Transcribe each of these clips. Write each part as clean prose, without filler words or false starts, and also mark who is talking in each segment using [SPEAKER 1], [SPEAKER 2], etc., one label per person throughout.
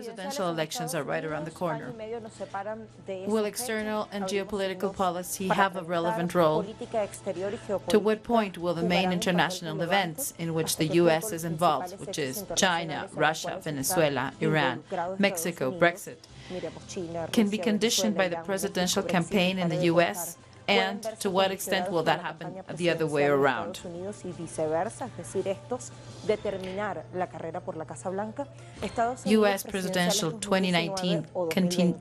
[SPEAKER 1] presidential elections are right around the corner. Will external and geopolitical policy have a relevant role? To what point will the main international events in which the U.S. is involved, which is China, Russia, Venezuela, Iran, Mexico, Brexit, can be conditioned by the presidential campaign in the U.S.? And to what extent will that happen the other way around? U.S. presidential 2019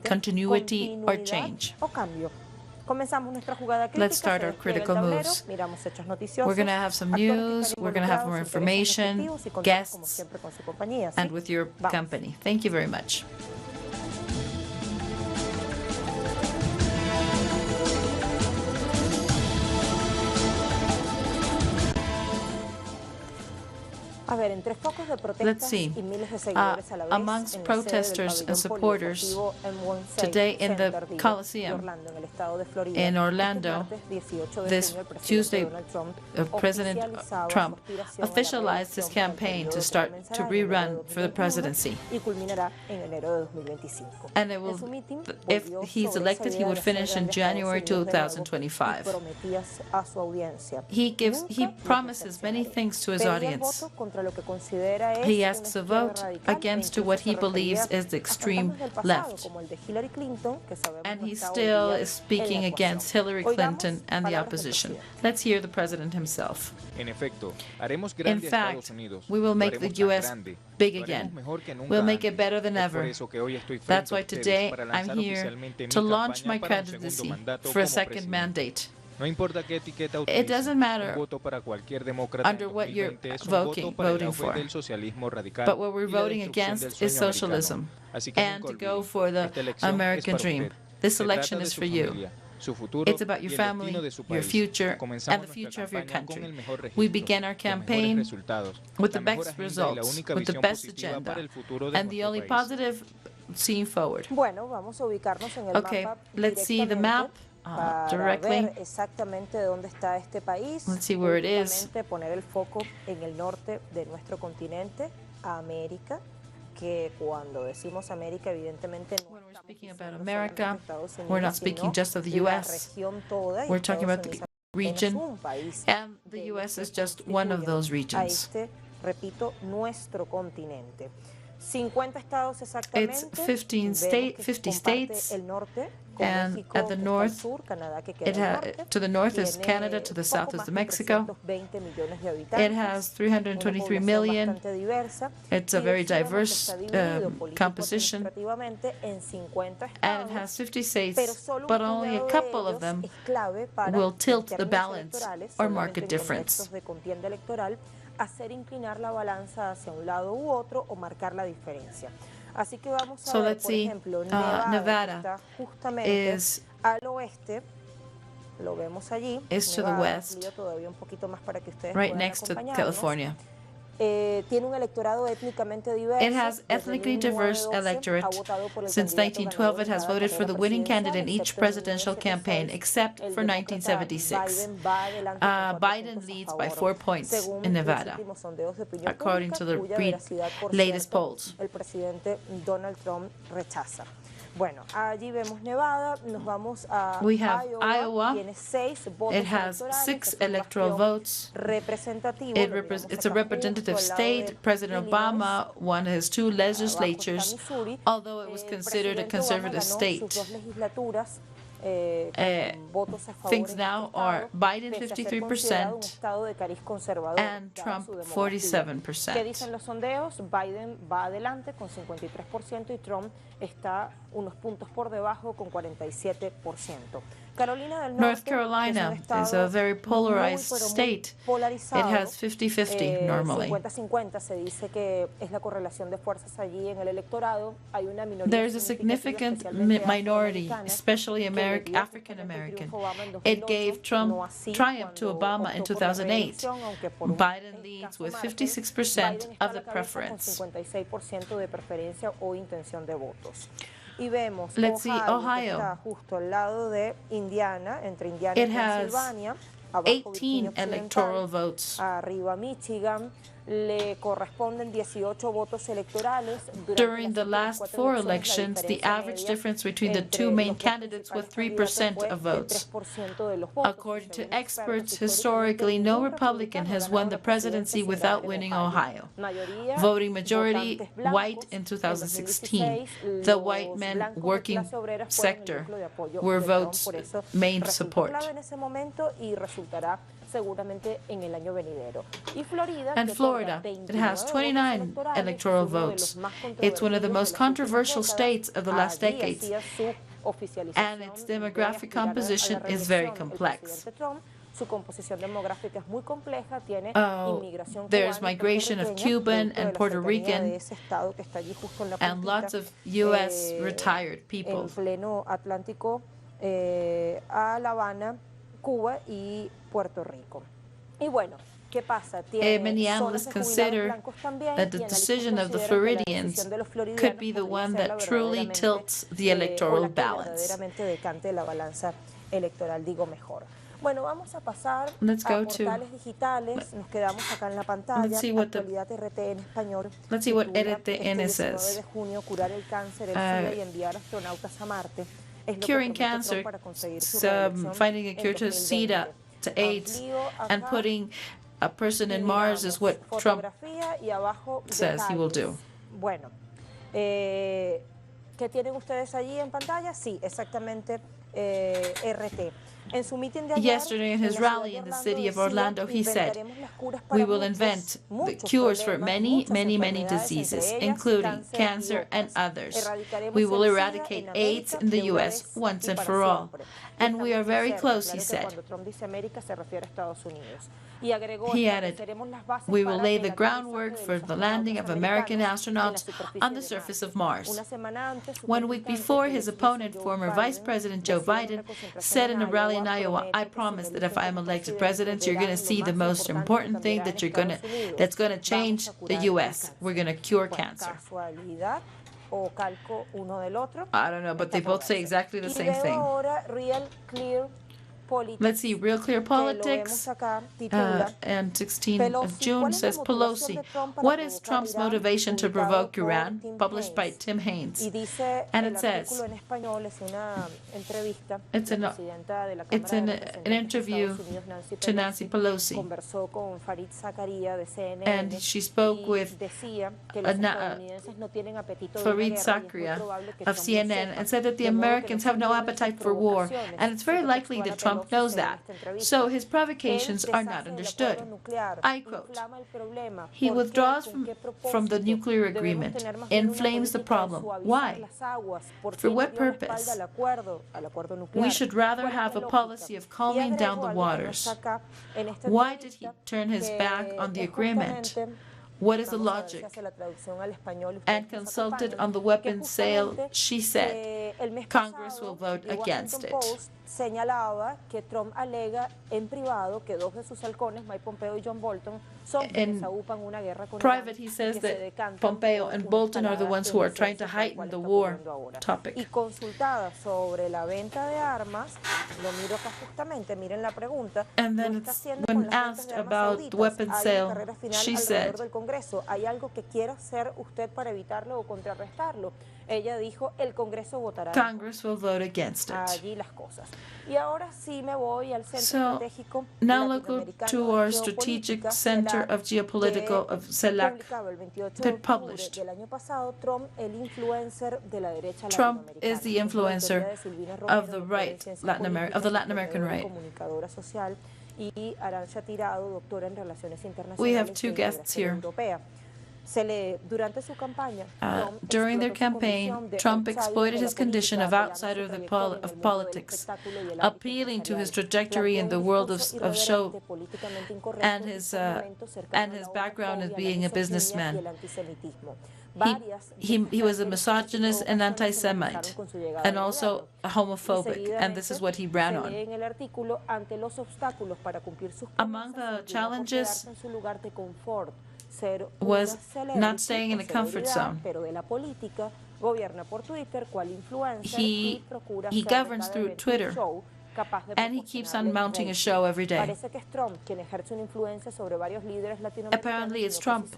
[SPEAKER 1] continuity or change? Let's start our critical moves. We're going to have some news, we're going to have more information, guests, and with your company. Thank you very much. Let's see, amongst protesters and supporters today in the Coliseum in Orlando, this Tuesday, President Trump officialized his campaign to start to rerun for the presidency. And it will, if he's elected, he would finish in January 2025. He promises many things to his audience. He asks a vote against what he believes is the extreme left. And he still is speaking against Hillary Clinton and the opposition. Let's hear the president himself. In fact, we will make the U.S. big again. We'll make it better than ever. That's why today I'm here to launch my candidacy for a second mandate. It doesn't matter under what you're voting for, but what we're voting against is socialism and to go for the American dream. This election is for you. It's about your family, your future, and the future of your country. We began our campaign with the best results, with the best agenda, and the only positive seeing forward. Okay, let's see the map. Directly. Let's see where it is.
[SPEAKER 2] Poner el foco en el norte de nuestro continente, América, que cuando decimos América, evidentemente no
[SPEAKER 1] when we're speaking about America, we're not speaking just of the U.S. We're talking about the region, and the U.S. is just one of those regions.
[SPEAKER 2] Repito, nuestro continente. 50 estados
[SPEAKER 1] it's 50 states, and at the north, to the north is Canada, to the south is Mexico. It has 323 million. It's a very diverse composition, and it has 50 states, but only a couple of them will tilt the balance or mark a difference.
[SPEAKER 2] Hacer inclinar la balanza hacia un lado u otro o marcar la diferencia. Así que vamos a ver, por ejemplo, Nevada está justamente al oeste, lo vemos allí,
[SPEAKER 1] is to the west,
[SPEAKER 2] todavía un poquito más para que ustedes
[SPEAKER 1] right next to California.
[SPEAKER 2] Tiene un electorado étnicamente diverso.
[SPEAKER 1] It has ethnically diverse electorate. Since 1912, it has voted for the winning candidate in each presidential campaign, except for 1976. Biden leads by 4 points in Nevada, according to the latest polls.
[SPEAKER 2] El presidente Donald Trump rechaza. Bueno, allí vemos Nevada, nos vamos a
[SPEAKER 1] Iowa.
[SPEAKER 2] Tiene 6 votos
[SPEAKER 1] it has 6 electoral votes. It's a representative state. President Obama won his 2 legislatures, although it was considered a conservative state. Things now are Biden 53% and Trump 47%.
[SPEAKER 2] ¿Qué dicen los sondeos? Biden va adelante con 53% y Trump está unos puntos por debajo con 47%.
[SPEAKER 1] North Carolina is a very polarized state. It has 50-50 normally.
[SPEAKER 2] 50-50 se dice que es la correlación de fuerzas allí en el electorado. Hay una minoría.
[SPEAKER 1] There's a significant minority, especially African American. It gave triumph to Obama in 2008. Biden leads with 56% of the preference.
[SPEAKER 2] 56% de preferencia o intención de votos. Y vemos
[SPEAKER 1] Let's see, Ohio.
[SPEAKER 2] Está justo al lado de Indiana, entre Indiana
[SPEAKER 1] It
[SPEAKER 2] y
[SPEAKER 1] has
[SPEAKER 2] Pensilvania.
[SPEAKER 1] 18 electoral votes.
[SPEAKER 2] Arriba Michigan, le corresponden 18 votos electorales.
[SPEAKER 1] During the last 4 elections, the average difference between the two main candidates was 3% of votes. According to experts, historically, no Republican has won the presidency without winning Ohio. Voting majority white in 2016. The white men working sector were votes main support. And Florida, it has 29 electoral votes. It's one of the most controversial states of the last decades, and its demographic composition is very complex. There's migration of Cuban and Puerto Rican and lots of U.S. retired people. Many analysts consider that the decision of the Floridians could be the one that truly tilts the electoral balance. Let's go to, let's see what RTN says. Curing cancer, finding a cure to SIDA, to AIDS, and putting a person in Mars is what Trump says he will do.
[SPEAKER 2] ¿Qué tienen ustedes allí en pantalla? Sí, exactamente, RT.
[SPEAKER 1] Yesterday in his rally in the city of Orlando, he said, "We will invent the cures for many, many, many diseases, including cancer and others. We will eradicate AIDS in the U.S. once and for all. And we are very close," he said. He added, "We will lay the groundwork for the landing of American astronauts on the surface of Mars." 1 week before, his opponent, former Vice President Joe Biden, said in a rally in Iowa, "I promise that if I am elected president, you're going to see the most important thing that's going to change the U.S. We're going to cure cancer." I don't know, but they both say exactly the same thing. Let's see, Real Clear Politics, and 16th of June says, Pelosi, what is Trump's motivation to provoke Iran? Published by Tim Haines. And it says, it's an interview to Nancy Pelosi. And she spoke with Fareed Zakaria of CNN and said that the Americans have no appetite for war. And it's very likely that Trump knows that. So his provocations are not understood. I quote, "He withdraws from the nuclear agreement, inflames the problem. Why? For what purpose? We should rather have a policy of calming down the waters. Why did he turn his back on the agreement? What is the logic?" And consulted on the weapons sale, she said, "Congress will vote against it."
[SPEAKER 2] Señalaba que Trump alega en privado que dos de sus halcones, Mike Pompeo y John Bolton, son quienes aúpan una guerra con Irán.
[SPEAKER 1] Private, he says that Pompeo and Bolton are the ones who are trying to heighten the war topic.
[SPEAKER 2] Y consultada sobre la venta de armas, lo miro acá justamente, miren la pregunta.
[SPEAKER 1] And then when asked about the weapons sale, she said,
[SPEAKER 2] ¿hay algo que quiera hacer usted para evitarlo o contrarrestarlo? Ella dijo, el Congreso votará.
[SPEAKER 1] Congress will vote against it.
[SPEAKER 2] Allí las cosas. Y ahora sí me voy al centro estratégico.
[SPEAKER 1] Now look to our strategic center of geopolitical of CELAC that published. Trump is the influencer of the right, of the Latin American right. We have two guests here. During their campaign, Trump exploited his condition of outsider of politics, appealing to his trajectory in the world of show and his background as being a businessman. He was a misogynist and anti-Semite, and also a homophobic, and this is what he ran on. Among the challenges was not staying in a comfort zone. He governs through Twitter, and he keeps on mounting a show every day. Apparently, it's Trump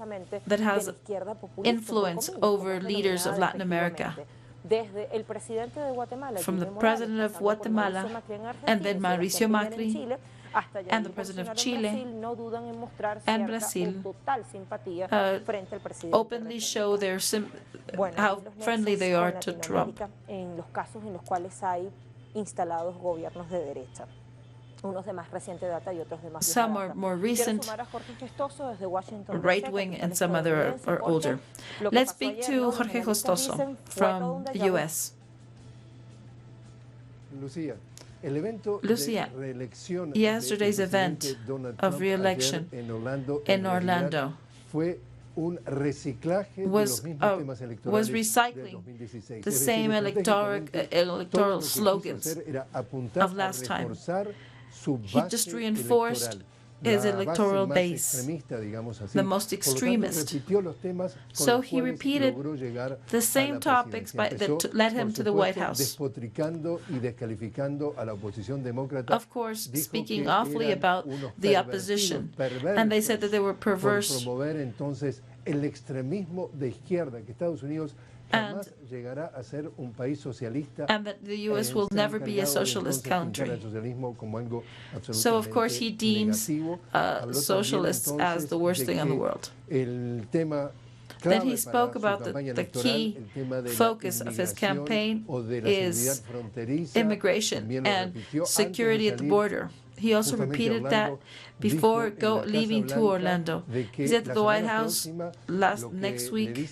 [SPEAKER 1] that has influence over leaders of Latin America. From the president of Guatemala, and then Mauricio Macri, and the president of Chile and Brazil openly show their how friendly they are to Trump. Some are more recent, right-wing, and some other are older. Let's speak to Jorge Jostoso from the U.S. Lucia, yesterday's event of re-election in Orlando was recycling the same electoral slogans of last time. He just reinforced his electoral base, the most extremist. So he repeated the same topics that led him to the White House. Of course, speaking awfully about the opposition. And they said that they were perverse. And that the U.S. will never be a socialist country. So, of course, he deems socialists as the worst thing in the world. Then he spoke about the key focus of his campaign is immigration and security at the border. He also repeated that before leaving to Orlando. He said that the White House next week, the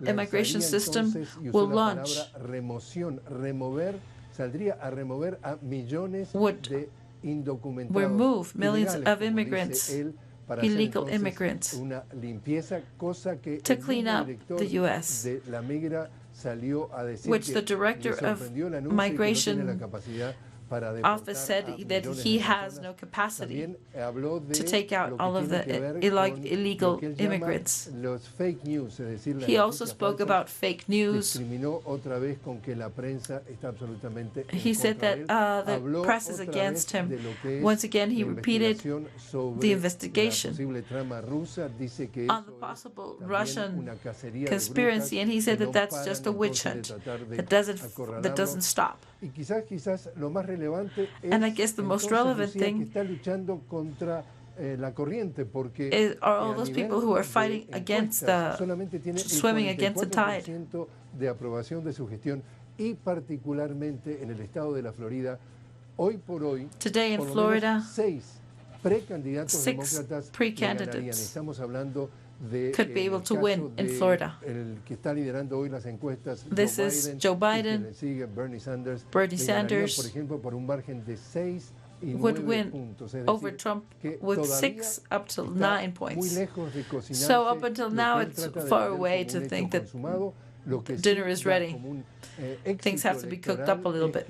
[SPEAKER 1] immigration system will launch, would remove millions of immigrants, illegal immigrants, to clean up the U.S., which the director of migration office said that he has no capacity to take out all of the illegal immigrants. He also spoke about fake news. He said that the press is against him. Once again, he repeated the investigation on the possible Russian conspiracy, and he said that that's just a witch hunt that doesn't stop. And I guess the most relevant thing are all those people who are fighting against swimming against the tide. Today in Florida, 6 pre-candidates could be able to win in Florida. This is Joe Biden, Bernie Sanders would win over Trump with 6 up to 9 points. So up until now, it's far away to think that dinner is ready. Things have to be cooked up a little bit.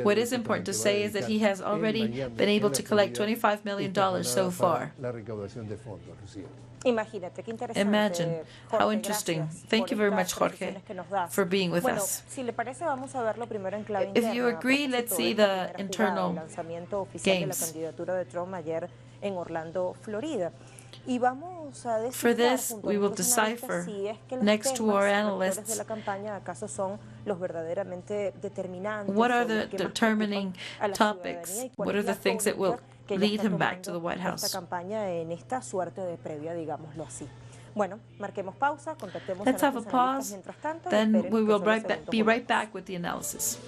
[SPEAKER 1] What is important to say is that he has already been able to collect $25 million so far. Imagine how interesting. Thank you very much, Jorge, for being with us. If you agree, let's see the internal games. For this, we will decipher, next to our analysts, what are the determining topics, what are the things that will lead him back to the White House. Let's have a pause, then we will be right back with the analysis.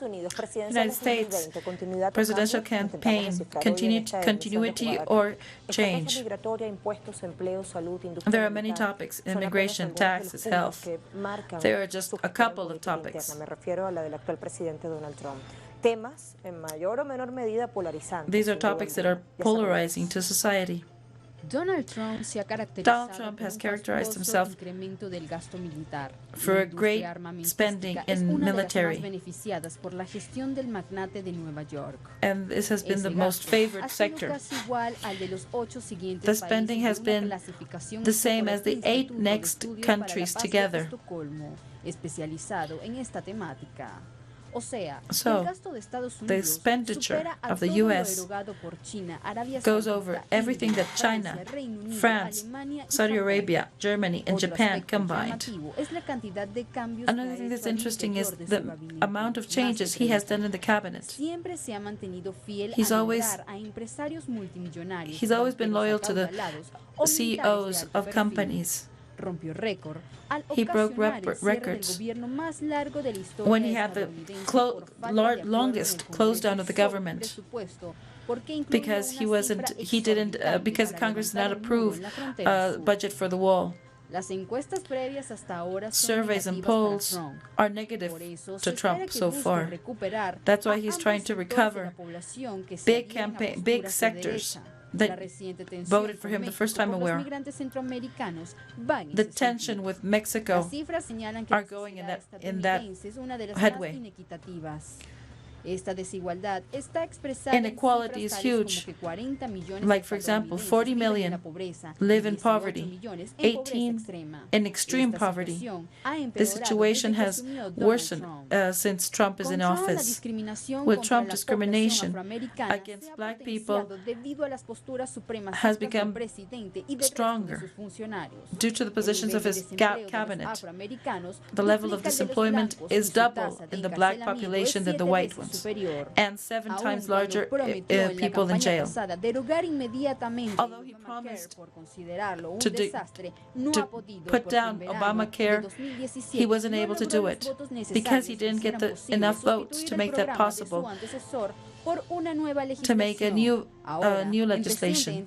[SPEAKER 1] United States presidential campaign, continuity or change. There are many topics: immigration, taxes, health. There are just a couple of topics. These are topics that are polarizing to society.
[SPEAKER 3] Donald Trump
[SPEAKER 1] has characterized himself for a great spending in military, and this has been the most favored sector. The spending has been the same as the 8 next countries together. So, the expenditure of the U.S. goes over everything that China, France, Saudi Arabia, Germany, and Japan combined. Another thing that's interesting is the amount of changes he has done in the cabinet. He's always been loyal to the CEOs of companies. He broke records when he had the longest close down of the government, because because Congress did not approve a budget for the wall. Surveys and polls are negative to Trump so far. That's why he's trying to recover big sectors that voted for him the first time aware. The tension with Mexico are going in that headway. Inequality is huge. Like, for example, 40 million live in poverty, 18 in extreme poverty. The situation has worsened since Trump is in office. With Trump, discrimination against black people has become stronger due to the positions of his cabinet. The level of disemployment is double in the black population than the white ones, and 7 times larger people in jail. Although he promised to put down Obamacare, he wasn't able to do it because he didn't get enough votes to make that possible, to make a new legislation.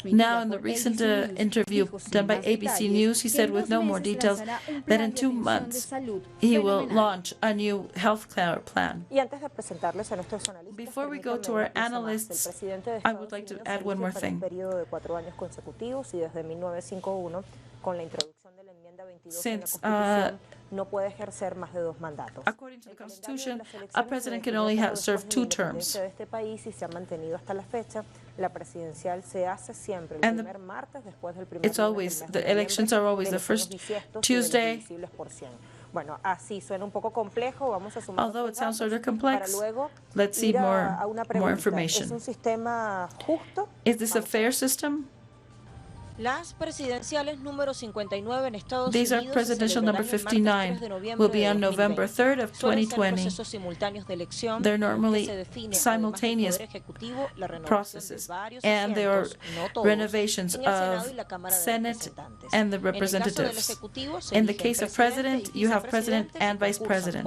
[SPEAKER 1] Now, in the recent interview done by ABC News, he said with no more details that in 2 months he will launch a new health care plan. Before we go to our analysts, I would like to add one more thing. Since, according to the Constitution, a president can only serve 2 terms. And it's always, the elections are always the first Tuesday. Although it sounds sort of complex, let's see more information. Is this a fair system? These are presidential number 59, will be on November 3rd of 2020. They're normally simultaneous processes, and there are renovations of Senate and the representatives. In the case of president, you have president and vice president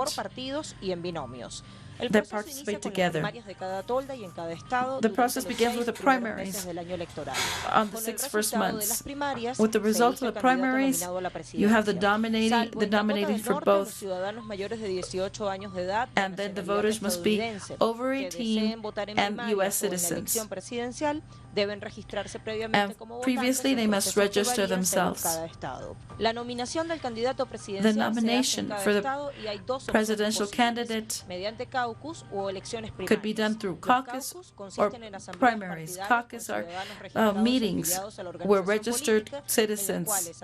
[SPEAKER 1] that participate together. The process begins with the primaries on the 6 first months. With the results of the primaries, you have the nominating for both, and then the voters must be over 18 and U.S. citizens. And previously, they must register themselves. The nomination for the presidential candidate could be done through caucus or primaries. Caucus are meetings where registered citizens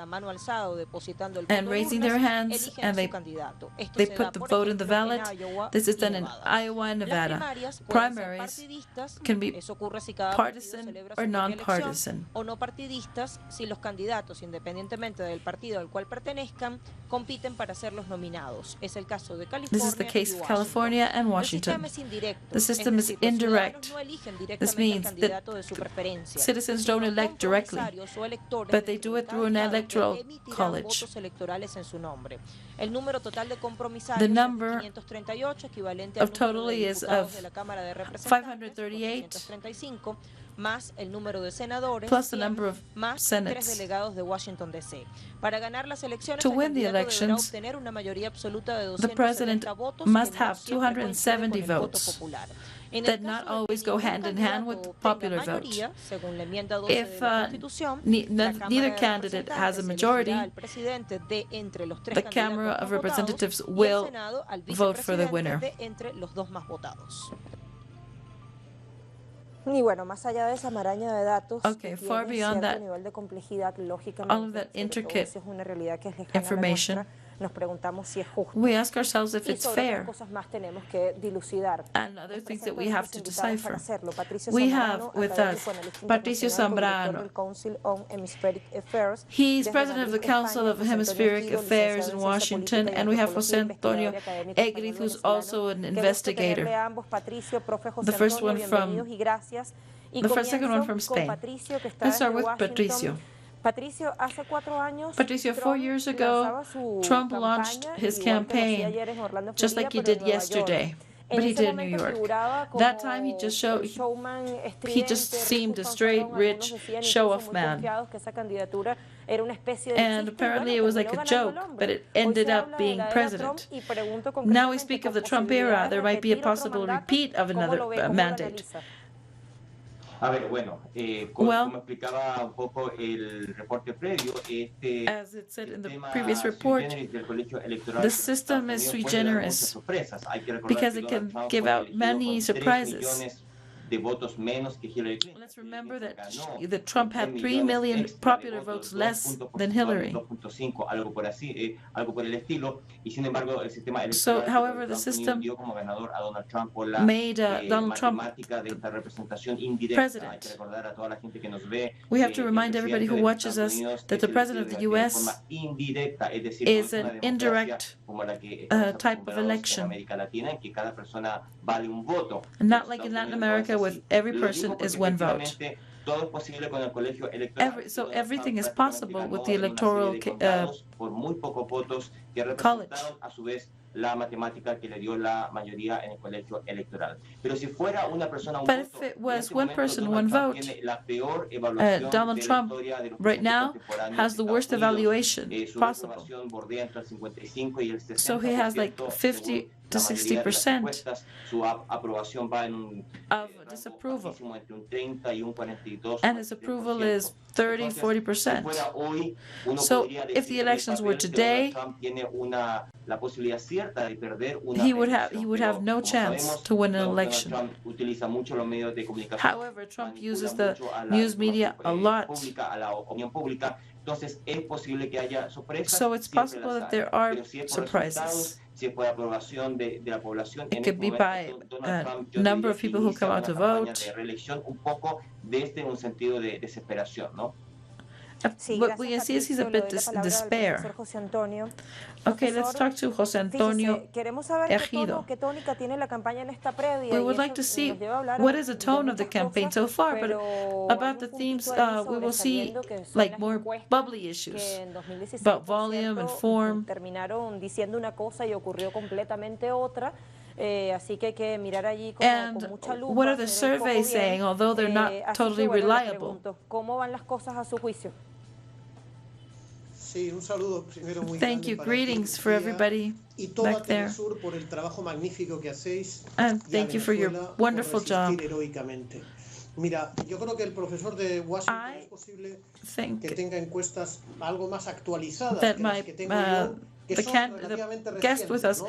[SPEAKER 1] and raising their hands, and they put the vote in the ballot. This is done in Iowa and Nevada. Primaries can be partisan or nonpartisan.
[SPEAKER 2] O no partidistas si los candidatos, independientemente del partido al cual pertenezcan, compiten para ser los nominados. Es el caso de California.
[SPEAKER 1] This is the case of California and Washington. The system is indirect. This means that citizens don't elect directly, but they do it through an electoral college. The number of totally is of 538
[SPEAKER 2] más el número de senadores,
[SPEAKER 1] plus the number of
[SPEAKER 2] más
[SPEAKER 1] senates.
[SPEAKER 2] 3 delegados de Washington D.C. Para ganar las elecciones,
[SPEAKER 1] To win the elections,
[SPEAKER 2] obtener una mayoría absoluta de
[SPEAKER 1] the president
[SPEAKER 2] 270 votos
[SPEAKER 1] must
[SPEAKER 2] que no
[SPEAKER 1] have
[SPEAKER 2] siempre
[SPEAKER 1] 270
[SPEAKER 2] coincide con el voto
[SPEAKER 1] votes
[SPEAKER 2] popular. En
[SPEAKER 1] that
[SPEAKER 2] el
[SPEAKER 1] not
[SPEAKER 2] caso de
[SPEAKER 1] always
[SPEAKER 2] que
[SPEAKER 1] go
[SPEAKER 2] ningún
[SPEAKER 1] hand in hand with the
[SPEAKER 2] candidato
[SPEAKER 1] popular
[SPEAKER 2] tenga
[SPEAKER 1] vote.
[SPEAKER 2] mayoría, según la enmienda 12
[SPEAKER 1] If
[SPEAKER 2] de la Constitución,
[SPEAKER 1] neither candidate has a majority,
[SPEAKER 2] al presidente de entre los tres
[SPEAKER 1] the Camera
[SPEAKER 2] candidatos
[SPEAKER 1] of
[SPEAKER 2] más
[SPEAKER 1] Representatives
[SPEAKER 2] votados, y el
[SPEAKER 1] will
[SPEAKER 2] Senado al
[SPEAKER 1] vote for the
[SPEAKER 2] vicepresidente
[SPEAKER 1] winner.
[SPEAKER 2] de entre los dos más votados. Y bueno, más allá de esa maraña de datos,
[SPEAKER 1] Okay, far beyond that,
[SPEAKER 2] nivel de complejidad, lógicamente,
[SPEAKER 1] all of that intricate
[SPEAKER 2] es una realidad que es lejana a la
[SPEAKER 1] information,
[SPEAKER 2] nuestra, nos preguntamos si es justo.
[SPEAKER 1] we ask ourselves if
[SPEAKER 2] Y
[SPEAKER 1] it's
[SPEAKER 2] sobre
[SPEAKER 1] fair,
[SPEAKER 2] otras cosas más tenemos que dilucidar.
[SPEAKER 1] and other things that we have to decipher.
[SPEAKER 2] Patricio
[SPEAKER 1] We
[SPEAKER 2] Zambrano,
[SPEAKER 1] have with
[SPEAKER 2] académico,
[SPEAKER 1] us
[SPEAKER 2] analista
[SPEAKER 1] Patricio
[SPEAKER 2] internacional,
[SPEAKER 1] Zambrano.
[SPEAKER 2] del Council on Hemispheric Affairs.
[SPEAKER 1] He's
[SPEAKER 2] Desde
[SPEAKER 1] president of the
[SPEAKER 2] Madrid,
[SPEAKER 1] Council of
[SPEAKER 2] España, José
[SPEAKER 1] Hemispheric
[SPEAKER 2] Antonio
[SPEAKER 1] Affairs
[SPEAKER 2] Egrid,
[SPEAKER 1] in
[SPEAKER 2] licenciado en
[SPEAKER 1] Washington,
[SPEAKER 2] Ciencia
[SPEAKER 1] and we have
[SPEAKER 2] Política
[SPEAKER 1] José
[SPEAKER 2] y
[SPEAKER 1] Antonio
[SPEAKER 2] investigador académico
[SPEAKER 1] Egrid, who's
[SPEAKER 2] español
[SPEAKER 1] also an
[SPEAKER 2] venezolano. Qué gusto
[SPEAKER 1] investigator.
[SPEAKER 2] tenerle a ambos, Patricio, profe José
[SPEAKER 1] The first one
[SPEAKER 2] Antonio,
[SPEAKER 1] from
[SPEAKER 2] bienvenidos y gracias. Y
[SPEAKER 1] the first, second one from
[SPEAKER 2] con
[SPEAKER 1] Spain.
[SPEAKER 2] Patricio, que está
[SPEAKER 1] Let's start
[SPEAKER 2] desde
[SPEAKER 1] with
[SPEAKER 2] Washington.
[SPEAKER 1] Patricio.
[SPEAKER 2] Patricio, hace 4 años,
[SPEAKER 1] Patricio, 4 years ago, Trump launched his campaign just like he did yesterday, but he did in New York. That time he just seemed a straight, rich, show-off man. And apparently it was like a joke, but it ended up being president. Now we speak of the Trump era. There might be a possible repeat of another mandate.
[SPEAKER 3] A ver, bueno, como explicaba un poco el reporte previo,
[SPEAKER 1] as it said in the previous report, the system is sui generis because it can give out many surprises. Let's remember that Trump had 3 million popular votes less than Hillary. So, however, the system made Donald Trump president. We have to remind everybody who watches us that the president of the U.S. is an indirect type of election. And not like in Latin America, with every person is one vote. So everything is possible with the electoral college. But if it was one person, one vote, Donald Trump right now has the worst evaluation possible. So he has like 50 to 60% of disapproval, and his approval is 30-40%. So if the elections were today, he would have no chance to win an election. However, Trump uses the news media a lot. So it's possible that there are surprises. It could be by a number of people who come out to vote. What we can see is he's a bit in despair. Okay, let's talk to José Antonio Ejido. We would like to see what is the tone of the campaign so far, but about the themes, we will see like more bubbly issues about volume and form. And what are the surveys saying, although they're not totally reliable? Thank you. Greetings for everybody back there. And thank you for your wonderful job.
[SPEAKER 4] Mira, yo creo que el profesor de Washington es posible que tenga encuestas algo más actualizadas que las que tengo yo, que son relativamente recientes,
[SPEAKER 1] guest with us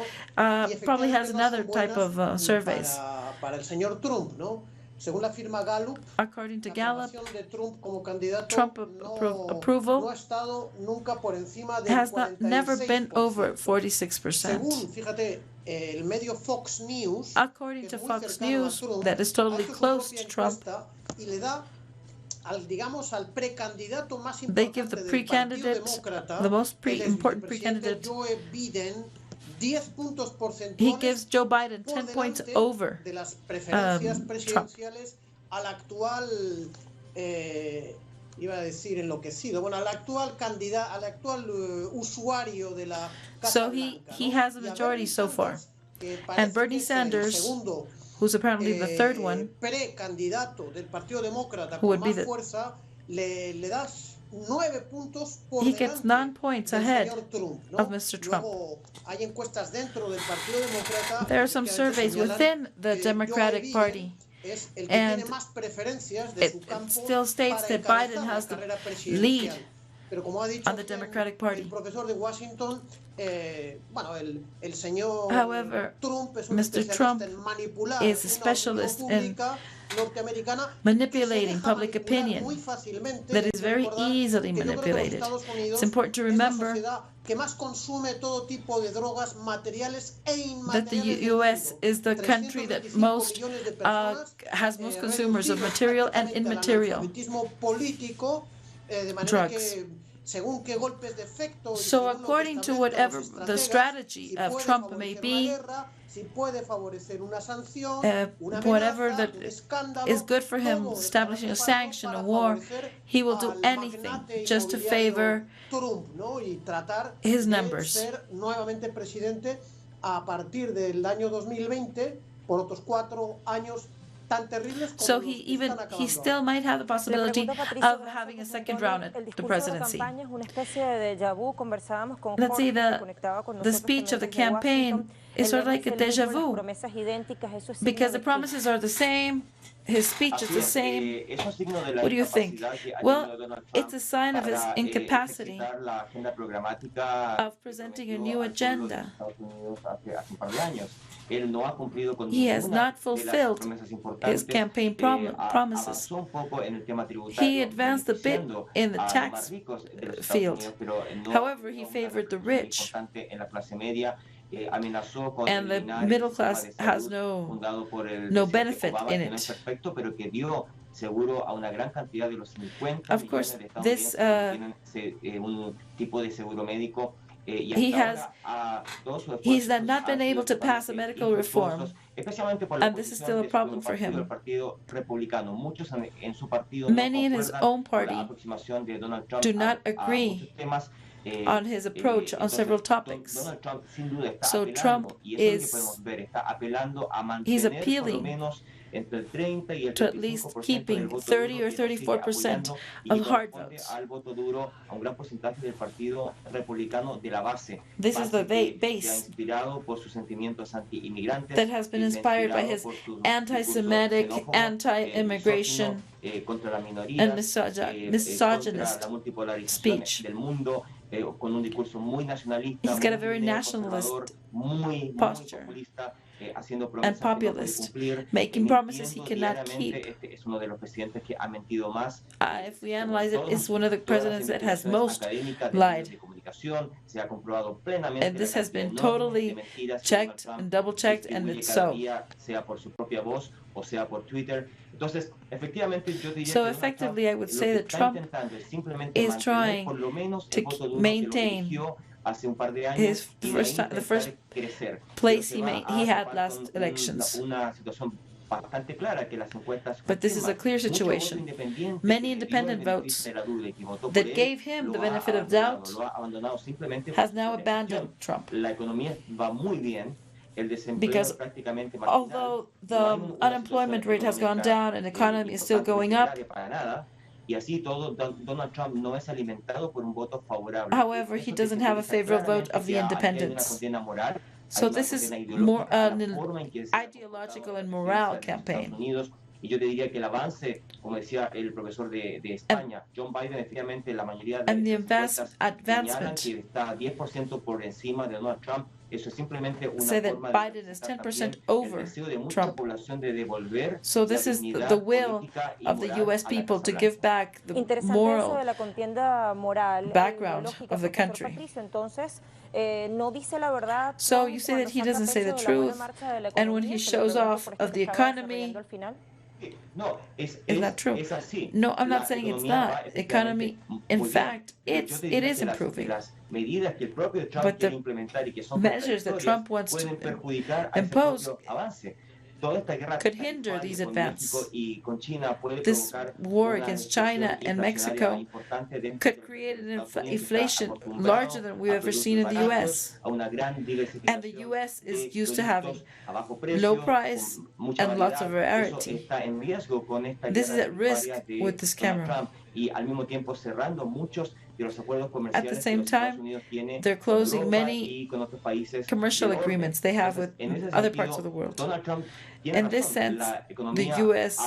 [SPEAKER 1] probably has another type of surveys.
[SPEAKER 4] Para el señor Trump, ¿no? Según la firma Gallup,
[SPEAKER 1] according to Gallup,
[SPEAKER 4] de Trump como candidato
[SPEAKER 1] Trump approval
[SPEAKER 4] no ha estado nunca por encima del
[SPEAKER 1] has never been over 46%.
[SPEAKER 4] Según, fíjate, el medio Fox News,
[SPEAKER 1] according to Fox News, that is totally close to Trump,
[SPEAKER 4] y le da digamos, al precandidato más
[SPEAKER 1] they give the
[SPEAKER 4] importante del Partido
[SPEAKER 1] pre-candidate,
[SPEAKER 4] Demócrata,
[SPEAKER 1] the most
[SPEAKER 4] el
[SPEAKER 1] important
[SPEAKER 4] vicepresidente
[SPEAKER 1] pre-candidate,
[SPEAKER 4] Joe Biden, 10 puntos
[SPEAKER 1] he
[SPEAKER 4] porcentuales
[SPEAKER 1] gives Joe Biden
[SPEAKER 4] por
[SPEAKER 1] 10 points
[SPEAKER 4] delante
[SPEAKER 1] over
[SPEAKER 4] de las preferencias
[SPEAKER 1] Trump.
[SPEAKER 4] presidenciales al actual, iba a decir enloquecido, bueno, al actual candidato, al actual usuario de la Casa Blanca,
[SPEAKER 1] he has a majority so far. And Bernie Sanders, who's apparently the third one,
[SPEAKER 4] precandidato del Partido Demócrata
[SPEAKER 1] who
[SPEAKER 4] con
[SPEAKER 1] would be
[SPEAKER 4] más fuerza, le das 9 puntos por
[SPEAKER 1] he gets 9 points ahead
[SPEAKER 4] Trump, ¿no?
[SPEAKER 1] of Mr. Trump.
[SPEAKER 4] Luego, hay encuestas dentro del Partido Demócrata.
[SPEAKER 1] There are some surveys within the Democratic Party, and it still states that Biden has the lead on the Democratic Party.
[SPEAKER 4] El profesor de Washington, bueno, el señor
[SPEAKER 1] However,
[SPEAKER 4] Trump es un
[SPEAKER 1] Mr. Trump
[SPEAKER 4] especialista en manipular
[SPEAKER 1] is a
[SPEAKER 4] una
[SPEAKER 1] specialist
[SPEAKER 4] opinión
[SPEAKER 1] in
[SPEAKER 4] pública norteamericana
[SPEAKER 1] manipulating
[SPEAKER 4] que se deja
[SPEAKER 1] public
[SPEAKER 4] manipular
[SPEAKER 1] opinion
[SPEAKER 4] muy fácilmente.
[SPEAKER 1] that is very easily
[SPEAKER 4] Que yo creo que los
[SPEAKER 1] manipulated.
[SPEAKER 4] Estados Unidos
[SPEAKER 1] It's important to
[SPEAKER 4] es la
[SPEAKER 1] remember
[SPEAKER 4] sociedad que más consume todo tipo de drogas materiales e
[SPEAKER 1] that the
[SPEAKER 4] inmateriales del
[SPEAKER 1] U.S.
[SPEAKER 4] mundo.
[SPEAKER 1] is the country that
[SPEAKER 4] 325
[SPEAKER 1] most
[SPEAKER 4] millones de personas,
[SPEAKER 1] has most consumers of
[SPEAKER 4] reducidos
[SPEAKER 1] material and
[SPEAKER 4] prácticamente al
[SPEAKER 1] immaterial
[SPEAKER 4] analfabetismo político, de manera
[SPEAKER 1] drugs.
[SPEAKER 4] que según qué golpes de efecto y
[SPEAKER 1] So
[SPEAKER 4] según lo que
[SPEAKER 1] according to
[SPEAKER 4] establezcan
[SPEAKER 1] whatever
[SPEAKER 4] los
[SPEAKER 1] the
[SPEAKER 4] estrategas,
[SPEAKER 1] strategy
[SPEAKER 4] si
[SPEAKER 1] of
[SPEAKER 4] puede
[SPEAKER 1] Trump may
[SPEAKER 4] favorecer
[SPEAKER 1] be,
[SPEAKER 4] una guerra, si puede favorecer una sanción, una
[SPEAKER 1] whatever
[SPEAKER 4] amenaza,
[SPEAKER 1] that
[SPEAKER 4] un escándalo,
[SPEAKER 1] is good for him,
[SPEAKER 4] todo
[SPEAKER 1] establishing a
[SPEAKER 4] estará
[SPEAKER 1] sanction, a
[SPEAKER 4] preparado
[SPEAKER 1] war,
[SPEAKER 4] para
[SPEAKER 1] he will
[SPEAKER 4] favorecer
[SPEAKER 1] do
[SPEAKER 4] al
[SPEAKER 1] anything
[SPEAKER 4] magnate
[SPEAKER 1] just to
[SPEAKER 4] inmobiliario
[SPEAKER 1] favor
[SPEAKER 4] Trump, ¿no? Y tratar
[SPEAKER 1] his
[SPEAKER 4] de
[SPEAKER 1] numbers.
[SPEAKER 4] ser nuevamente presidente a partir del año 2020 por otros 4 años tan terribles como
[SPEAKER 1] So
[SPEAKER 4] los que
[SPEAKER 1] he
[SPEAKER 4] están acabando
[SPEAKER 1] still
[SPEAKER 4] ahora.
[SPEAKER 1] might have the possibility of having a second round at the presidency. Let's see, the speech of the campaign is sort of like a déjà vu, because the promises are the same, his speech is the same. What do you think? Well, it's a sign of his incapacity of presenting a new agenda. He has not fulfilled his campaign promises. He advanced a bit in the tax field. However, he favored the rich, and the middle class has no benefit in it. Of course, this he's not been able to pass a medical reform, and this is still a problem for him. Many in his own party do not agree on his approach on several topics. So Trump he's appealing to at least keeping 30 or 34% of hard votes. This is the base that has been inspired by his anti-Semitic, anti-immigration, and misogynist speech. He's got a very nationalist posture and populist, making promises he cannot keep. If we analyze it, it's one of the presidents that has most lied. And this has been totally checked and double-checked, and it's so. So effectively, I would say that Trump is trying to maintain the first place he had last elections. But this is a clear situation. Many independent votes that gave him the benefit of doubt has now abandoned Trump. Because although the unemployment rate has gone down and the economy is still going up, however, he doesn't have a favorable vote of the independents. So this is more an ideological and moral campaign.
[SPEAKER 3] Y yo te diría que el avance, como decía el profesor de España, John Biden, efectivamente la mayoría de las encuestas señalan que está 10% por encima de Donald Trump. Eso es simplemente una forma de
[SPEAKER 1] Biden is 10% over
[SPEAKER 3] el deseo de mucha población de devolver
[SPEAKER 1] so this is the will of the U.S. people to give back the moral background of the country. So you say that he doesn't say the truth, and when he shows off of the economy, Is that true? No, I'm not saying it's not. Economy, in fact, it is improving. But the measures that Trump wants to impose could hinder these advances. This war against China and Mexico could create an inflation larger than we've ever seen in the U.S. And the U.S. is used to having low price and lots of variety. This is at risk with this camera. At the same time, they're closing many commercial agreements they have with other parts of the world. In this sense, the U.S.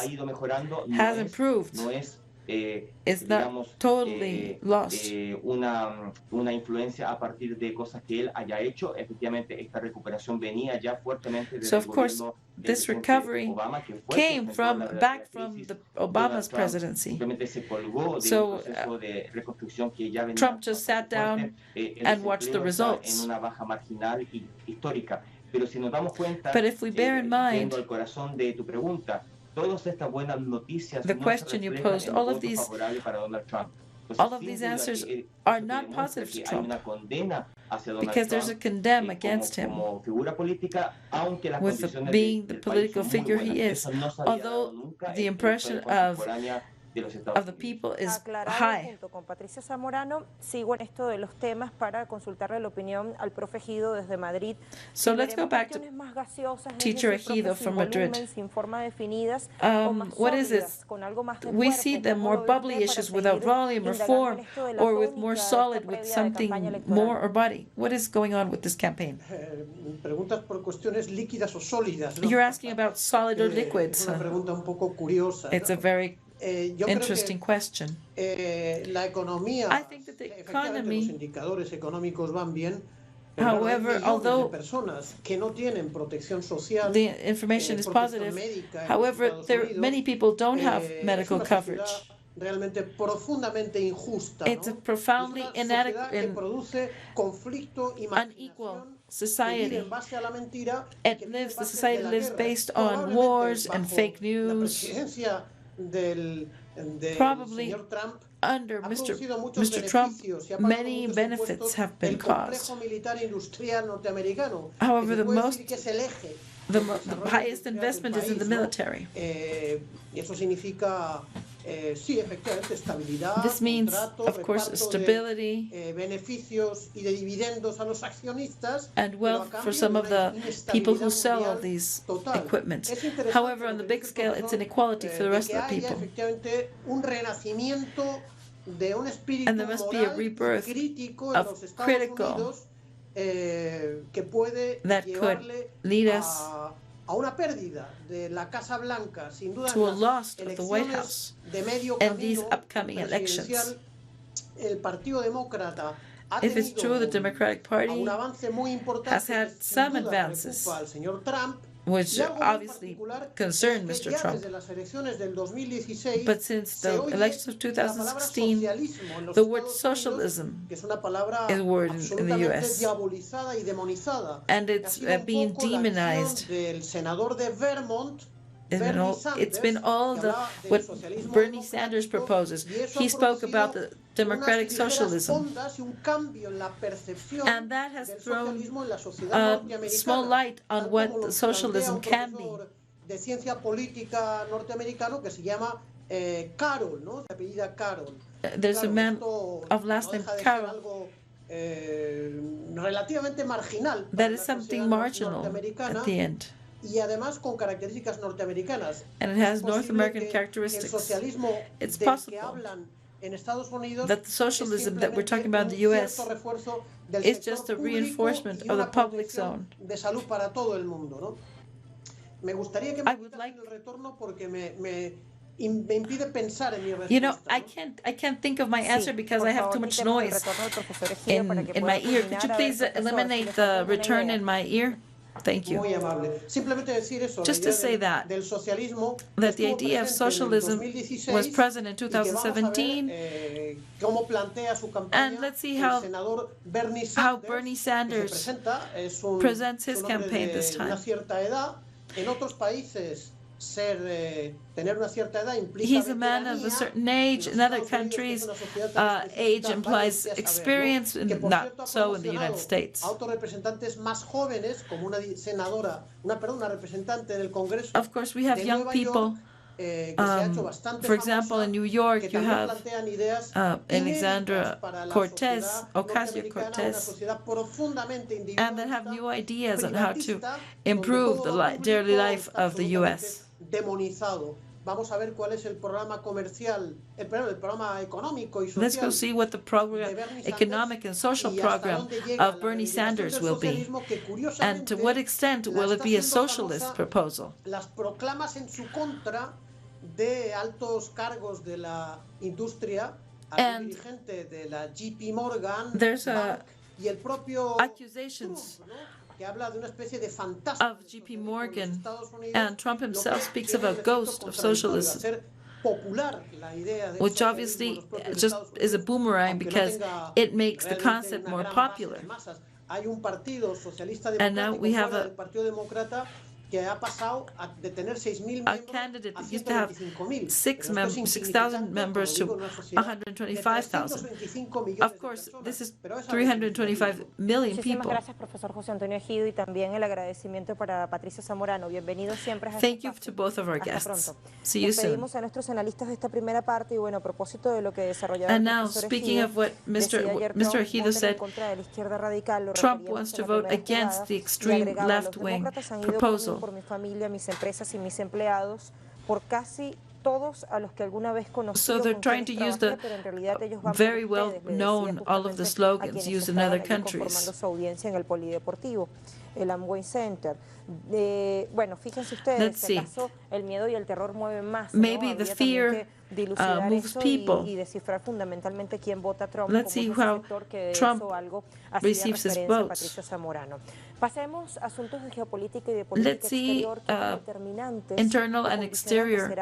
[SPEAKER 1] has improved. It's not totally lost.
[SPEAKER 3] Una influencia a partir de cosas que él haya hecho. Efectivamente, esta recuperación venía ya fuertemente
[SPEAKER 1] So of course, this recovery came back from the Obama's presidency. So Trump just sat down and watched the results. But if we bear in mind the question you posed, all of these answers are not positive to Trump because there's a condemn against him with being the political figure he is, although the impression of the people is high.
[SPEAKER 2] Con Patricia Zamorano, sigo en esto de los temas para consultarle la opinión al profe Guido desde Madrid.
[SPEAKER 1] So let's go back to Teacher Ejido from Madrid. What is this? We see the more bubbly issues without volume or form, or with more solid, with something more or body. What is going on with this campaign?
[SPEAKER 4] Preguntas por cuestiones líquidas o sólidas, ¿no?
[SPEAKER 1] You're asking about solid or liquids.
[SPEAKER 4] Una pregunta un poco curiosa.
[SPEAKER 1] It's a very interesting question.
[SPEAKER 4] La economía,
[SPEAKER 1] I think that the economy,
[SPEAKER 4] los indicadores económicos van bien.
[SPEAKER 1] However, although
[SPEAKER 4] personas que no tienen protección social,
[SPEAKER 1] the information is positive, however, many people don't have medical coverage.
[SPEAKER 4] Realmente profundamente injusta,
[SPEAKER 1] it's a profoundly inadequate, unequal society. The society lives based on wars and fake news. Probably under Mr. Trump, many benefits have been caused. However, the highest investment is in the military. This means, of course, stability and wealth for some of the people who sell all these equipment. However, on the big scale, it's inequality for the rest of the people. And there must be a rebirth of critical that could lead us to a loss of the White House in these upcoming elections. If it's true, the Democratic Party has had some advances, which obviously concern Mr. Trump. But since the elections of 2016, the word socialism is a word in the U.S. And it's being demonized. It's been all what Bernie Sanders proposes. He spoke about the democratic socialism. And that has thrown a small light on what socialism can be. There's a man of last name Carroll. That is something marginal at the end. And it has North American characteristics. It's possible that the socialism that we're talking about in the U.S. is just a reinforcement of the public zone. I would like, I can't think of my answer because I have too much noise in my ear. Could you please eliminate the return in my ear? Thank you. Just to say that the idea of socialism was present in 2017, and let's see how Bernie Sanders presents his campaign this time.
[SPEAKER 4] tener una cierta edad implica
[SPEAKER 1] he's a man of a certain age. In other countries, age implies experience, not so in the United States.
[SPEAKER 4] Autorrepresentantes más jóvenes, como una senadora, una representante del Congreso.
[SPEAKER 1] Of course, we have young people. For example, in New York, you have Alexandra Cortez, Ocasio-Cortez, and that have new ideas on how to improve the daily life of the U.S.
[SPEAKER 4] Vamos a ver cuál es el programa comercial, el programa económico y social.
[SPEAKER 1] Let's go see what the economic and social program of Bernie Sanders will be, and to what extent will it be a socialist proposal.
[SPEAKER 4] Las proclamas en su contra de altos cargos de la industria, al dirigente de la JP Morgan, y el propio
[SPEAKER 1] accusations
[SPEAKER 4] Trump, ¿no? Que habla de una especie de fantasma
[SPEAKER 1] of JP Morgan, and Trump himself speaks of a ghost of socialism, which obviously just is a boomerang because it makes the concept more popular. And now we have a candidate that used to have 6,000 members to 125,000. Of course, this is 325 million people.
[SPEAKER 2] Gracias, profesor José Antonio Ejido, y también el agradecimiento para Patricia Zamorano. Bienvenido siempre.
[SPEAKER 1] Thank you to both of our guests. See you soon.
[SPEAKER 2] Pedimos a nuestros analistas de esta primera parte y bueno, a propósito de lo que desarrollaba
[SPEAKER 1] el profesor Ejido, of what Mr. Ejido said, Trump wants to vote against the extreme left-wing proposal.
[SPEAKER 2] Por mi familia, mis empresas y mis empleados, por casi todos a los que alguna vez conocí.
[SPEAKER 1] So they're trying to use the very well known, all of the slogans used in other countries.
[SPEAKER 2] Formando su audiencia en el polideportivo, el Amway Center. Bueno, fíjense ustedes, si acaso el miedo y el terror mueven más.
[SPEAKER 1] Maybe the fear moves people.
[SPEAKER 2] Y descifrar fundamentalmente quién vota a Trump.
[SPEAKER 1] Let's see how Trump receives his votes.
[SPEAKER 2] Pasemos a asuntos de geopolítica y de política exterior que son determinantes
[SPEAKER 1] internal and exterior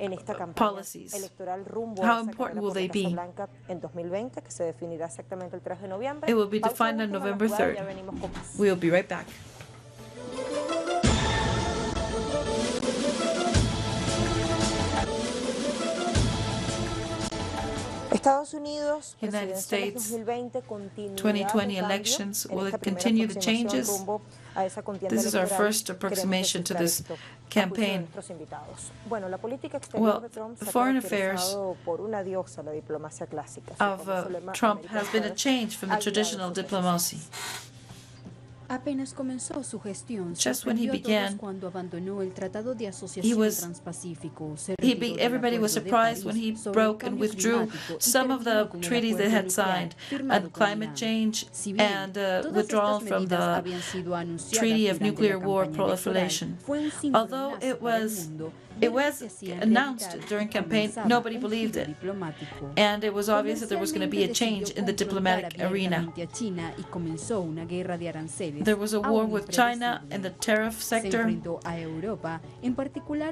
[SPEAKER 2] en esta campaña
[SPEAKER 1] policies.
[SPEAKER 2] Electoral rumbo
[SPEAKER 1] How important will they be?
[SPEAKER 2] Blanca en 2020, que se definirá exactamente el 3 de noviembre.
[SPEAKER 1] It will be defined on November 3rd. We'll be right back.
[SPEAKER 2] Estados Unidos,
[SPEAKER 1] United States,
[SPEAKER 2] 2020
[SPEAKER 1] elections, will it continue the changes? This is our first approximation to this campaign. Well, the foreign affairs of Trump has been a change from the traditional diplomacy.
[SPEAKER 5] Apenas comenzó su gestión,
[SPEAKER 1] just when he began,
[SPEAKER 5] cuando abandonó el Tratado de Asociación Transpacífico.
[SPEAKER 1] Everybody was surprised when he broke and withdrew some of the treaties they had signed on climate change and withdrawal from the Treaty of Nuclear War Proliferation. Although it was announced during campaign, nobody believed it. And it was obvious that there was going to be a change in the diplomatic arena. There was a war with China in the tariff sector.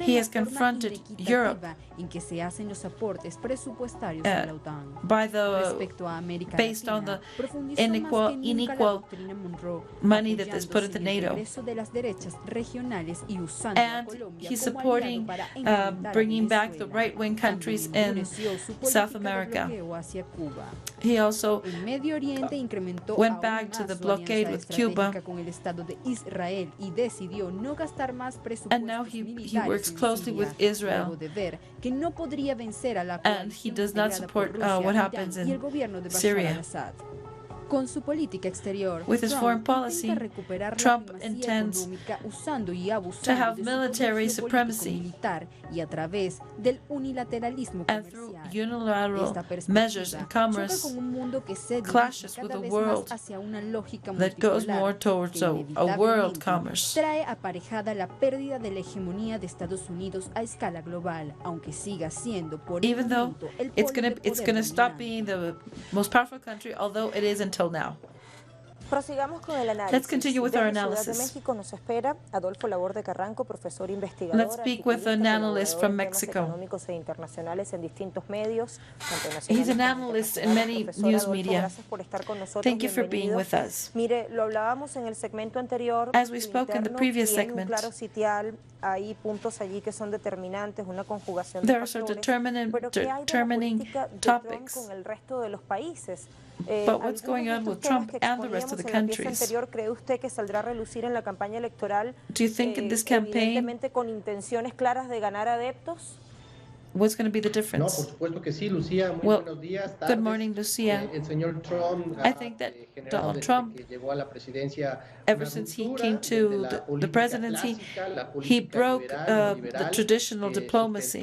[SPEAKER 1] He has confronted Europe based on the unequal money that is put into NATO. And he's supporting bringing back the right-wing countries in South America. He also went back to the blockade with Cuba, and now he works closely with Israel, and he does not support what happens in Syria.
[SPEAKER 5] Con su política exterior,
[SPEAKER 1] with his foreign policy, Trump intends to have military supremacy and through unilateral measures in commerce clashes with a world that goes more towards a world commerce.
[SPEAKER 5] Trae aparejada la pérdida de la hegemonía de Estados Unidos a escala global, aunque siga siendo por
[SPEAKER 1] even though it's going to stop being the most powerful country, although it is until now.
[SPEAKER 2] Prosigamos con el análisis.
[SPEAKER 1] Let's continue with our analysis.
[SPEAKER 2] Desde Ciudad de México nos espera Adolfo Laborde Carranco, profesor investigador.
[SPEAKER 1] Let's speak with an analyst from Mexico.
[SPEAKER 2] Económicos e internacionales en distintos medios,
[SPEAKER 1] He's an analyst in many news media.
[SPEAKER 2] Gracias por estar con nosotros.
[SPEAKER 1] Thank you for being with us.
[SPEAKER 2] Mire, lo hablábamos en el segmento anterior.
[SPEAKER 1] As we spoke in the previous segment,
[SPEAKER 2] claro sitial, hay puntos allí que son determinantes, una conjugación
[SPEAKER 1] there
[SPEAKER 2] de
[SPEAKER 1] are some
[SPEAKER 2] factores.
[SPEAKER 1] determining topics.
[SPEAKER 2] Con el resto de los países.
[SPEAKER 1] But what's going on with Trump and the rest of the countries?
[SPEAKER 2] ¿Cree usted que saldrá a relucir en la campaña electoral?
[SPEAKER 1] Do you think in this campaign,
[SPEAKER 2] evidentemente con intenciones claras de ganar adeptos?
[SPEAKER 1] What's going to be the difference?
[SPEAKER 6] No, por supuesto que sí, Lucía. Muy buenos días.
[SPEAKER 1] Good morning, Lucia.
[SPEAKER 6] El señor Trump,
[SPEAKER 1] I think that Donald Trump,
[SPEAKER 6] que llegó a la presidencia,
[SPEAKER 1] ever since he came to the presidency, he broke the traditional diplomacy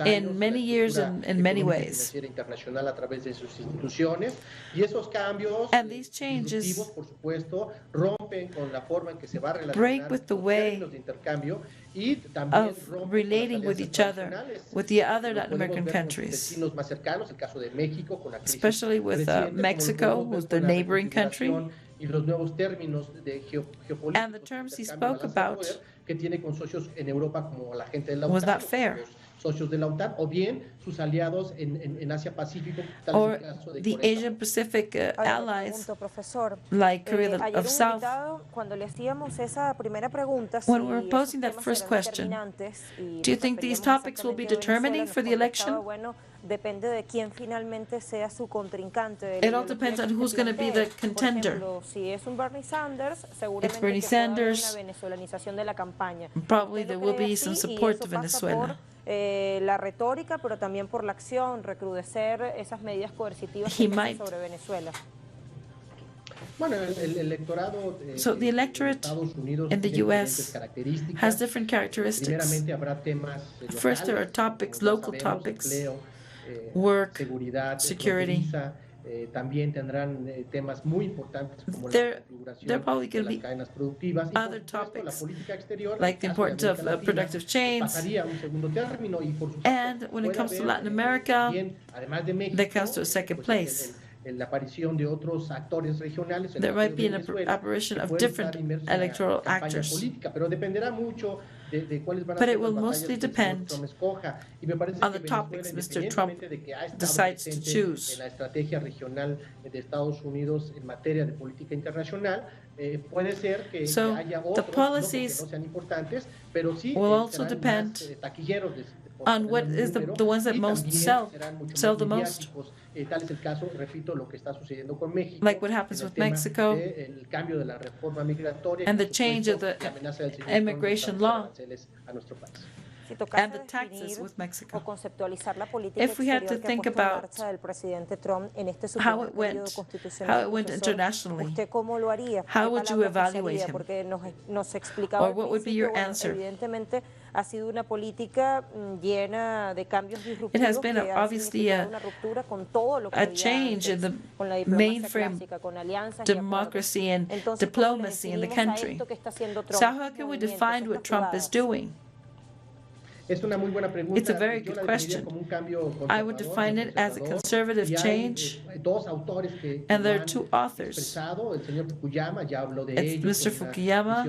[SPEAKER 1] in many years and in many ways. And these changes break with the way of relating with each other, with the other Latin American countries, especially with Mexico, who's the neighboring country, and the terms he spoke about was not fair.
[SPEAKER 6] Socios de la OTAN, o bien sus aliados en Asia Pacífico,
[SPEAKER 1] or the Asian Pacific allies like Korea of South. When we were posing that first question, do you think these topics will be determining for the election? It all depends on who's going to be the contender. If Bernie Sanders, probably there will be some support to Venezuela.
[SPEAKER 2] La retórica, pero también por la acción, recrudecer esas medidas coercitivas sobre Venezuela.
[SPEAKER 6] Bueno, el electorado
[SPEAKER 1] so the electorate in the U.S. has different characteristics. First, there are topics, local topics, work, security.
[SPEAKER 6] También tendrán temas muy importantes como
[SPEAKER 1] there probably going to be other topics like the importance of productive chains, and when it comes to Latin America, that comes to a second place. There might be an apparition of different electoral actors, but it will mostly depend on the topics Mr. Trump decides to choose. So the policies will also depend on what is the ones that most sell the most. Like what happens with Mexico and the change of the immigration law and the taxes with Mexico. If we had to think about how it went internationally, how would you evaluate him? Or what would be your answer? It has been obviously a change in the mainframe democracy and diplomacy in the country. So how can we define what Trump is doing? It's a very good question. I would define it as a conservative change, and there are two authors. It's Mr. Fukuyama,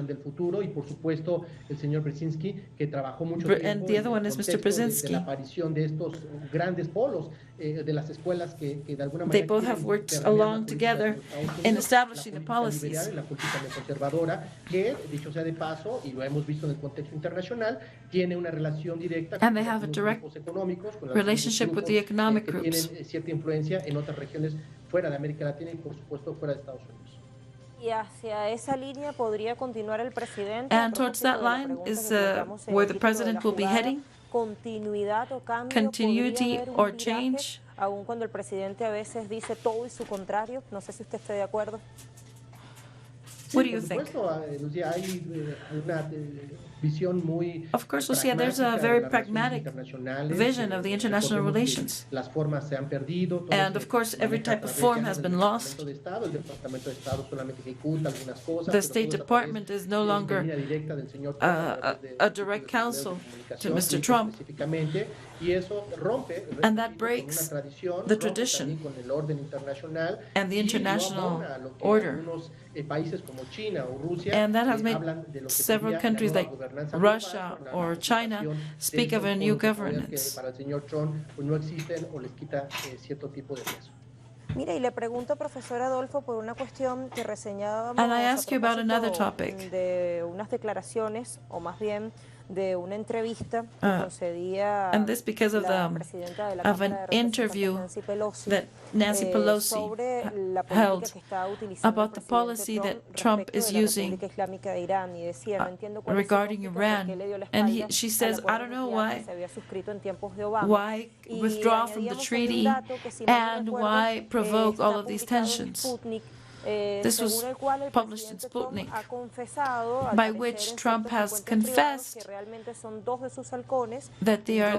[SPEAKER 1] and the other one is Mr. Brzezinski. They both have worked along together in establishing the policies. And they have a direct relationship with the economic groups. And towards that line is where the president will be heading. Continuity or change.
[SPEAKER 2] Aun cuando el presidente a veces dice todo y su contrario, no sé si usted está de acuerdo.
[SPEAKER 1] What do you think? Of course, Lucia, there's a very pragmatic vision of the international relations. And of course, every type of form has been lost. The State Department is no longer a direct counsel to Mr. Trump. And that breaks the tradition and the international order. And that has made several countries like Russia or China speak of a new governance.
[SPEAKER 2] Mira, y le pregunto, profesor Adolfo, por una cuestión que reseñábamos de unas declaraciones, o más bien de una entrevista que concedía
[SPEAKER 1] and this because of
[SPEAKER 2] la presidenta de la Cámara de Representantes,
[SPEAKER 1] Nancy Pelosi
[SPEAKER 2] sobre la política que está utilizando
[SPEAKER 1] about the policy that Trump is using
[SPEAKER 2] Islámica de Irán, y decía, no entiendo cuál
[SPEAKER 1] regarding Iran. And she says, I don't know why withdraw from the treaty and why provoke all of these tensions. This was published in Sputnik, by which Trump has confessed that they are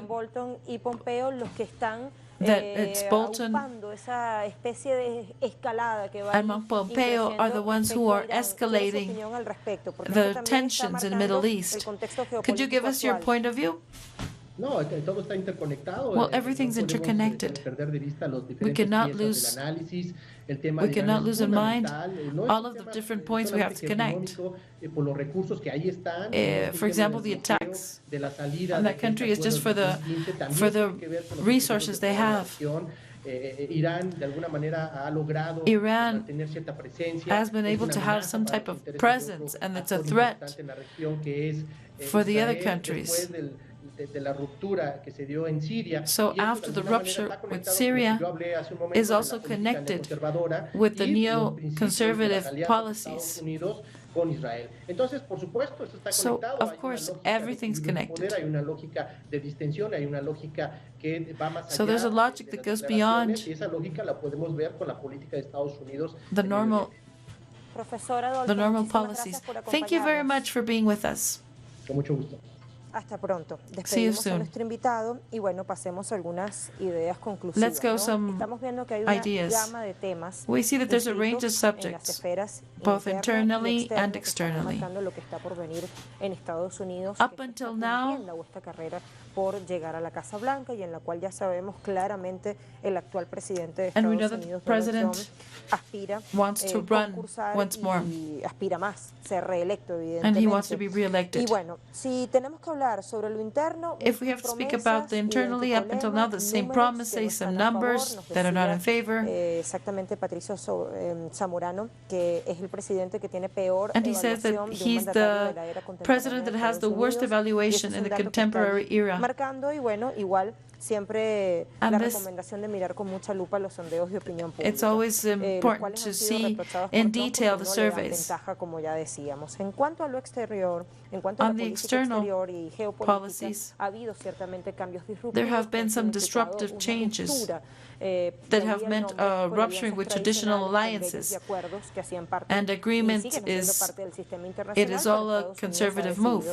[SPEAKER 1] that it's Bolton and Pompeo are the ones who are escalating the tensions in the Middle East. Could you give us your point of view? Well, everything's interconnected. We cannot lose in mind all of the different points we have to connect. For example, the attacks on that country is just for the resources they have. Iran has been able to have some type of presence, and it's a threat for the other countries. So after the rupture with Syria is also connected with the neoconservative policies. So, of course, everything's connected. So there's a logic that goes beyond the normal policies. Thank you very much for being with us.
[SPEAKER 2] Hasta pronto. Despedimos a nuestro invitado y bueno, pasemos a algunas ideas conclusivas.
[SPEAKER 1] Let's go some
[SPEAKER 2] Estamos viendo que hay una gama de temas.
[SPEAKER 1] We see that there's a range of subjects, both internally and externally.
[SPEAKER 2] Lo que está por venir en Estados Unidos,
[SPEAKER 1] up until now,
[SPEAKER 2] esta carrera por llegar a la Casa Blanca, y en la cual ya sabemos claramente el actual presidente de Estados Unidos, Donald Trump, aspira
[SPEAKER 1] wants to run once more,
[SPEAKER 2] y aspira más, ser reelecto, evidentemente.
[SPEAKER 1] And he wants to be reelected.
[SPEAKER 2] Y bueno, si tenemos que hablar sobre lo interno,
[SPEAKER 1] if we have to speak about the internally, up until now, the same promises, some numbers that are not in favor.
[SPEAKER 2] Exactamente, Patricio Zamorano, que es el presidente que tiene peor
[SPEAKER 1] and he says that he's the president that has the worst evaluation in the contemporary era.
[SPEAKER 2] Marcando, y bueno, igual siempre la recomendación de mirar con mucha lupa los sondeos de opinión pública.
[SPEAKER 1] It's always important to see in detail the surveys.
[SPEAKER 2] Ventaja, como ya decíamos. En cuanto a lo exterior, en cuanto a la política exterior y geopolítica, ha habido ciertamente cambios disruptivos.
[SPEAKER 1] There have been some disruptive changes that have meant rupturing with traditional alliances, and agreement is all a conservative move.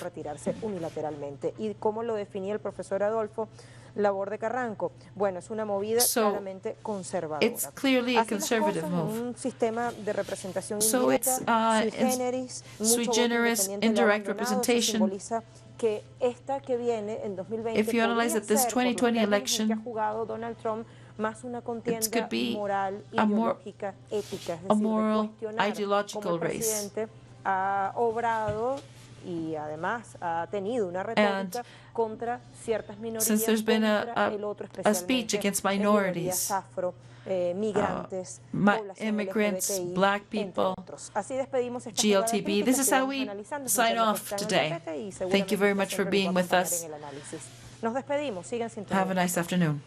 [SPEAKER 2] ¿Y cómo lo definía el profesor Adolfo Labor de Carranco? Bueno, es una movida claramente conservadora.
[SPEAKER 1] It's clearly a conservative move.
[SPEAKER 2] Un sistema de representación
[SPEAKER 1] so it's sui generis, indirect representation.
[SPEAKER 2] Que esta que viene en 2020,
[SPEAKER 1] if you analyze that this 2020 election,
[SPEAKER 2] que ha jugado Donald Trump, más una contienda moral, ideológica, ética, es decir,
[SPEAKER 1] a moral, ideological race.
[SPEAKER 2] Ha obrado y además ha tenido una retórica contra ciertas minorías,
[SPEAKER 1] since there's been
[SPEAKER 2] el otro,
[SPEAKER 1] a speech against minorities,
[SPEAKER 2] afro, migrantes,
[SPEAKER 1] immigrants, black people,
[SPEAKER 2] Así despedimos esta
[SPEAKER 1] GLTB. This is how we sign off today. Thank you very much for being with us.
[SPEAKER 2] Nos despedimos. Sigan sin
[SPEAKER 1] Have a nice afternoon.